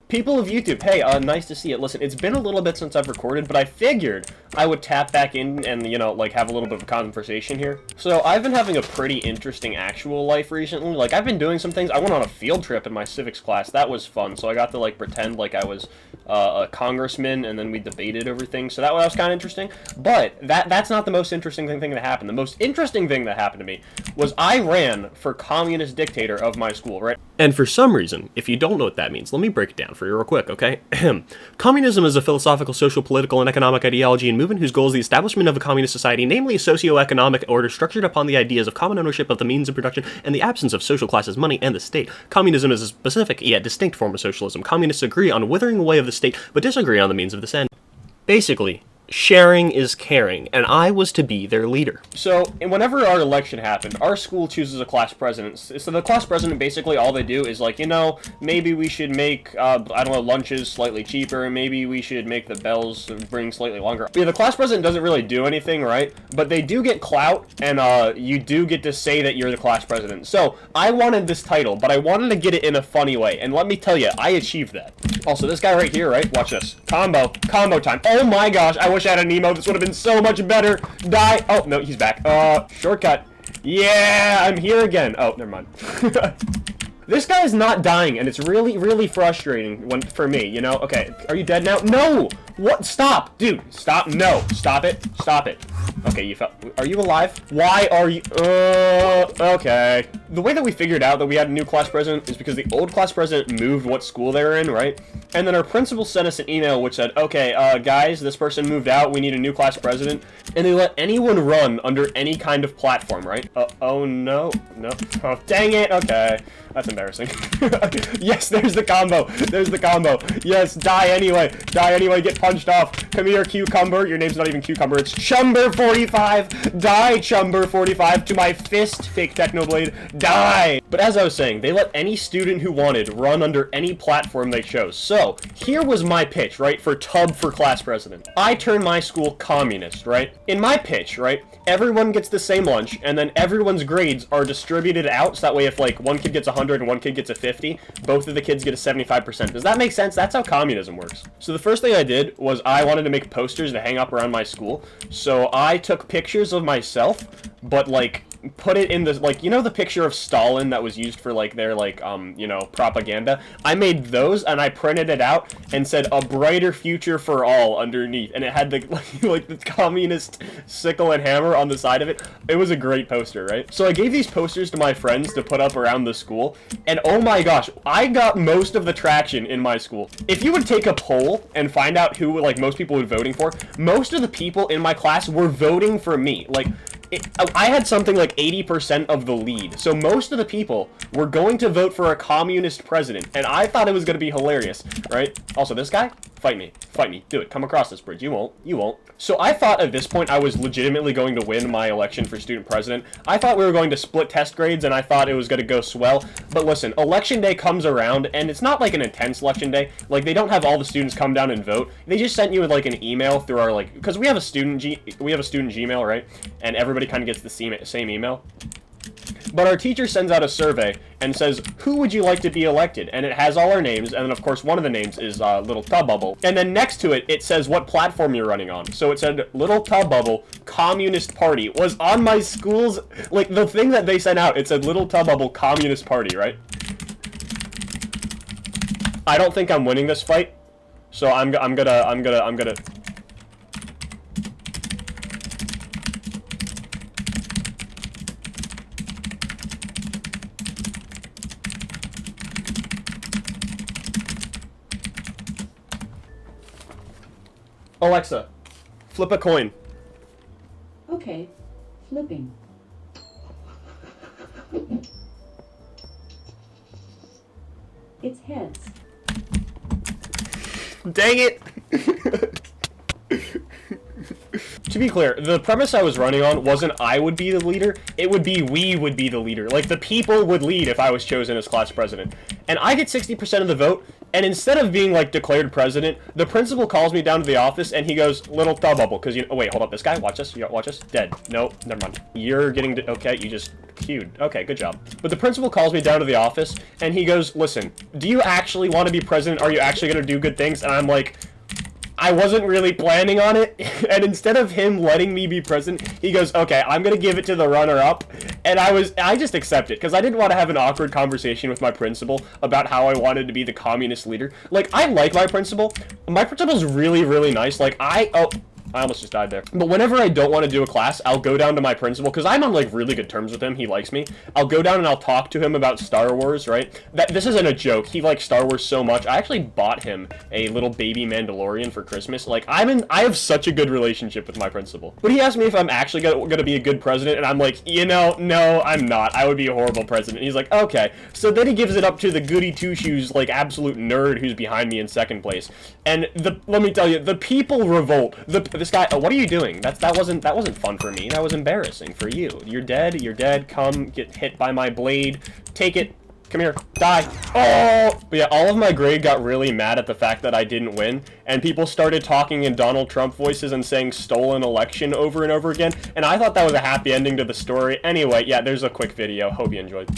People of YouTube, hey, nice to see it. Listen, it's been a little bit since I've recorded, but I figured I would tap back in and, you know, like, have a little bit of a conversation here. So, I've been having a pretty interesting actual life recently. Like, I've been doing some things. I went on a field trip in my civics class. That was fun. So, I got to, like, pretend like I was a congressman, and then we debated over things. So, that was kind of interesting. But that's not the most interesting thing that happened. The most interesting thing that happened to me was I ran for communist dictator of my school, right? And for some reason, if you don't know what that means, let me break it down for you real quick, okay? Communism is a philosophical, social, political, and economic ideology and movement whose goal is the establishment of a communist society, namely a socio-economic order structured upon the ideas of common ownership of the means of production and the absence of social classes, money, and the state. Communism is a specific yet distinct form of socialism. Communists agree on withering away of the state, but disagree on the means of this end. Basically, sharing is caring, and I was to be their leader. So, whenever our election happened, our school chooses a class president. So the class president, basically all they do is like, you know, maybe we should make, I don't know, lunches slightly cheaper, maybe we should make the bells ring slightly longer. Yeah, the class president doesn't really do anything, right? But they do get clout, and you do get to say that you're the class president. So, I wanted this title, but I wanted to get it in a funny way, and let me tell you, I achieved that. Also, this guy right here, right? Watch this. Combo time. Oh my gosh, I wish I had an emo. This would have been so much better. Die. Oh, no, he's back. Shortcut. Yeah, I'm here again. Oh, never mind. This guy's not dying, and it's really, really frustrating for me, you know? Okay, are you dead now? No! What? Stop! Dude, stop. No. Stop it. Stop it. Okay, you fell. Are you alive? Why are you... okay. The way that we figured out that we had a new class president is because the old class president moved what school they were in, right? And then our principal sent us an email which said, okay, guys, this person moved out, we need a new class president. And they let anyone run under any kind of platform, right? Oh, no. No. Oh, dang it. Okay. That's embarrassing. Yes, there's the combo. There's the combo. Yes, die anyway. Die anyway, get punched off. Come here, Cucumber. Your name's not even Cucumber, it's Chumber45. Die, Chumber45, to my fist, fake Technoblade. Die! But as I was saying, they let any student who wanted run under any platform they chose. So, here was my pitch, right, for Tub for class president. I turn my school communist, right? In my pitch, right, everyone gets the same lunch, and then everyone's grades are distributed out, so that way if, like, one kid gets 100 and one kid gets a 50, both of the kids get a 75%. Does that make sense? That's how communism works. So the first thing I did was I wanted to make posters to hang up around my school, so I took pictures of myself, but, like, put it in the, like, you know the picture of Stalin that was used for, like, their, like, you know, propaganda? I made those, and I printed it out, and said, a brighter future for all, underneath, and it had the, like, the communist sickle and hammer on the side of it. It was a great poster, right? So I gave these posters to my friends to put up around the school, and oh my gosh, I got most of the traction in my school. If you would take a poll and find out who, like, most people were voting for, most of the people in my class were voting for me. Like, I had something like 80% of the lead, so most of the people were going to vote for a communist president, and I thought it was going to be hilarious, right? Also, this guy? Fight me. Fight me. Do it. Come across this bridge. You won't. You won't. So I thought at this point I was legitimately going to win my election for student president. I thought we were going to split test grades, and I thought it was going to go swell. But listen, election day comes around, and it's not like an intense election day. Like, they don't have all the students come down and vote. They just sent you with, like, an email through our, like, because we have a student Gmail, right? And everybody kind of gets the same email. But our teacher sends out a survey and says, who would you like to be elected? And it has all our names, and then of course one of the names is Lil Tub Bubble. And then next to it, it says what platform you're running on. So it said, Lil Tub Bubble, Communist Party, was on my school's, like, the thing that they sent out, it said Lil Tub Bubble, Communist Party, right? I don't think I'm winning this fight, so I'm gonna... Alexa, flip a coin. Okay, flipping. It's heads. Dang it! To be clear, the premise I was running on wasn't I would be the leader, it would be we would be the leader. Like, the people would lead if I was chosen as class president. And I get 60% of the vote, and instead of being, like, declared president, the principal calls me down to the office, and he goes, Lil Tub Bubble, because, you know, oh, wait, hold up, this guy, watch this, watch this, dead. No, never mind. You're getting, okay, you just Cute. Okay, good job. But the principal calls me down to the office, and he goes, listen, do you actually want to be president? Are you actually going to do good things? And I'm like, I wasn't really planning on it. And instead of him letting me be president, he goes, okay, I'm going to give it to the runner-up. And I just accepted, because I didn't want to have an awkward conversation with my principal about how I wanted to be the communist leader. Like, I like my principal. My principal's really, really nice. Like, I almost just died there. But whenever I don't want to do a class, I'll go down to my principal, because I'm on, like, really good terms with him. He likes me. I'll go down and I'll talk to him about Star Wars, right? This isn't a joke. He likes Star Wars so much. I actually bought him a little baby Mandalorian for Christmas. Like, I have such a good relationship with my principal. But he asked me if I'm actually gonna be a good president, and I'm like, you know, no, I'm not. I would be a horrible president. And he's like, okay. So then he gives it up to the goody two-shoes, like, absolute nerd who's behind me in second place. And let me tell you, the people revolt. This guy, what are you doing? That wasn't fun for me. That was embarrassing for you. You're dead. You're dead. Come get hit by my blade. Take it. Come here. Die. Oh! But yeah, all of my grade got really mad at the fact that I didn't win, and people started talking in Donald Trump voices and saying stolen election over and over again, and I thought that was a happy ending to the story. Anyway, yeah, there's a quick video. Hope you enjoyed.